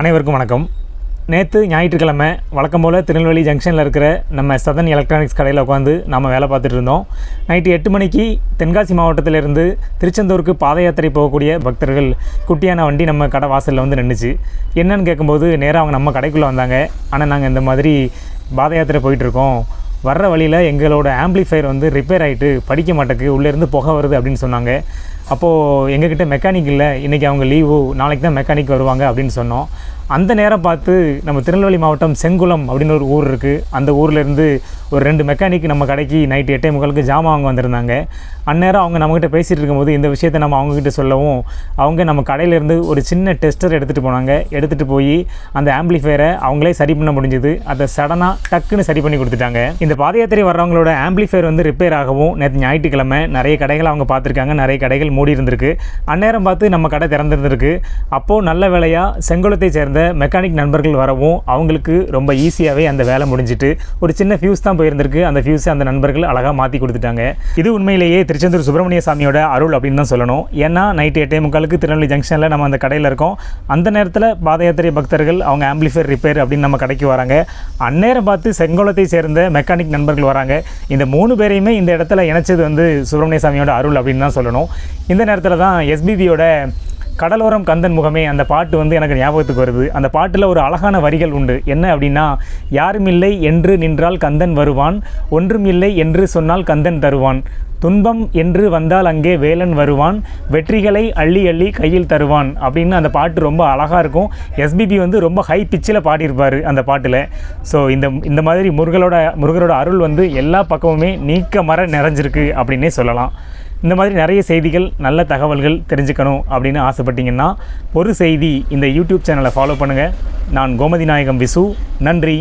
அனைவருக்கும் வணக்கம். நேற்று ஞாயிற்றுக்கிழமை வழக்கம் போல் திருநெல்வேலி ஜங்ஷனில் இருக்கிற நம்ம சதன் எலக்ட்ரானிக்ஸ் கடையில் உட்காந்து நம்ம வேலை பார்த்துட்டு இருந்தோம். நைட்டு 8 மணிக்கு தென்காசி மாவட்டத்திலேருந்து திருச்செந்தூருக்கு பாத யாத்திரை போகக்கூடிய பக்தர்கள் குட்டியான வண்டி நம்ம கடை வாசலில் வந்து நின்றுச்சு. என்னன்னு கேட்கும்போது நேராக அவங்க நம்ம கடைக்குள்ளே வந்தாங்க. ஆனால் நாங்கள் இந்த மாதிரி பாத யாத்திரை போயிட்டுருக்கோம், வர்ற வழியில் எங்களோட ஆம்பிளிஃபையர் வந்து ரிப்பேர் ஆகிட்டு படிக்க மாட்டேக்கு, உள்ளேருந்து புகை வருது அப்படின்னு சொன்னாங்க. அப்போது எங்ககிட்ட மெக்கானிக் இல்லை, இன்றைக்கி அவங்க லீவு, நாளைக்கு தான் மெக்கானிக் வருவாங்க அப்படின்னு சொன்னோம். அந்த நேரம் பார்த்து நம்ம திருநெல்வேலி மாவட்டம் செங்குளம் அப்படின்னு ஒரு ஊர் இருக்குது. அந்த ஊர்லேருந்து ஒரு 2 மெக்கானிக் நம்ம கடைக்கு நைட்டு 8:45 ஜாமான் வாங்க வந்திருந்தாங்க. அந்நேரம் அவங்க நம்மக்கிட்ட பேசிகிட்டு இருக்கும்போது இந்த விஷயத்தை நம்ம அவங்கக்கிட்ட சொல்லவும் அவங்க நம்ம கடையிலேருந்து ஒரு சின்ன டெஸ்டர் எடுத்துகிட்டு போனாங்க. எடுத்துகிட்டு போய் அந்த ஆம்பிளிஃபையரை அவங்களே சரி பண்ண முடிஞ்சது. அதை சடனாக டக்குன்னு சரி பண்ணி கொடுத்துட்டாங்க. இந்த பாத யாத்திரை வர்றவங்களோட ஆம்பிளிஃபையர் வந்து ரிப்பேர் ஆகவும் நேற்று ஞாயிற்றுக்கிழமை நிறைய கடைகள் அவங்க பார்த்துருக்காங்க, நிறைய கடைகள் மூடி இருந்திருக்கு. அந்நேரம் பார்த்து நம்ம கடை திறந்துருந்துருக்கு. அப்போது நல்ல வேலையாக செங்குளத்தை சேர்ந்த மெக்கானிக் நண்பர்கள் வரவும் அவங்களுக்கு ரொம்ப ஈஸியாகவே அந்த வேலை முடிஞ்சிட்டு ஒரு சின்ன ஃபியூஸ் தான் போயிருந்திருக்கு. அந்த ஃபியூஸை அந்த நண்பர்கள் அழகாக மாற்றி கொடுத்துட்டாங்க. இது உண்மையிலேயே திருச்செந்தூர் சுப்பிரமணிய சாமியோட அருள் அப்படின்னு தான் சொல்லணும். ஏன்னா நைட்டு 8:45 திருநெல்வேலி ஜங்ஷனில் நம்ம அந்த கடையில் இருக்கோம். அந்த நேரத்தில் பாத யாத்திரை பக்தர்கள் அவங்க ஆம்பிளிஃபையர் ரிப்பேர் அப்படின்னு நம்ம கடைக்கு வராங்க. அந்நேரம் பார்த்து செங்குளத்தை சேர்ந்த மெக்கானிக் நண்பர்கள் வராங்க. இந்த 3 பேரையுமே இந்த இடத்துல இணைச்சது வந்து சுப்பிரமணிய சாமியோட அருள் அப்படின்னு தான் சொல்லணும். இந்த நேரத்தில் தான் எஸ்பிபியோட கடலோரம் கந்தன் முகமே அந்த பாட்டு வந்து எனக்கு ஞாபகத்துக்கு வருது. அந்த பாட்டில் ஒரு அழகான வரிகள் உண்டு. என்ன அப்படின்னா, யாருமில்லை என்று நின்றால் கந்தன் வருவான், ஒன்றும் இல்லை என்று சொன்னால் கந்தன் தருவான், துன்பம் என்று வந்தால் அங்கே வேலன் வருவான், வெற்றிகளை அள்ளி அள்ளி கையில் தருவான் அப்படின்னு அந்த பாட்டு ரொம்ப அழகாக இருக்கும். எஸ்பிபி வந்து ரொம்ப ஹை பிச்சில் பாடியிருப்பார் அந்த பாட்டில். ஸோ இந்த மாதிரி முருகரோட அருள் வந்து எல்லா பக்கமுமே நீக்க மர நிறைஞ்சிருக்கு அப்படின்னே சொல்லலாம். இந்த மாதிரி நிறைய செய்திகள், நல்ல தகவல்கள் தெரிஞ்சுக்கணும் அப்படின்னு ஆசைப்பட்டீங்கன்னா ஒரு செய்தி இந்த யூடியூப் சேனலை ஃபாலோ பண்ணுங்கள். நான் கோமதி நாயகம் விசு. நன்றி.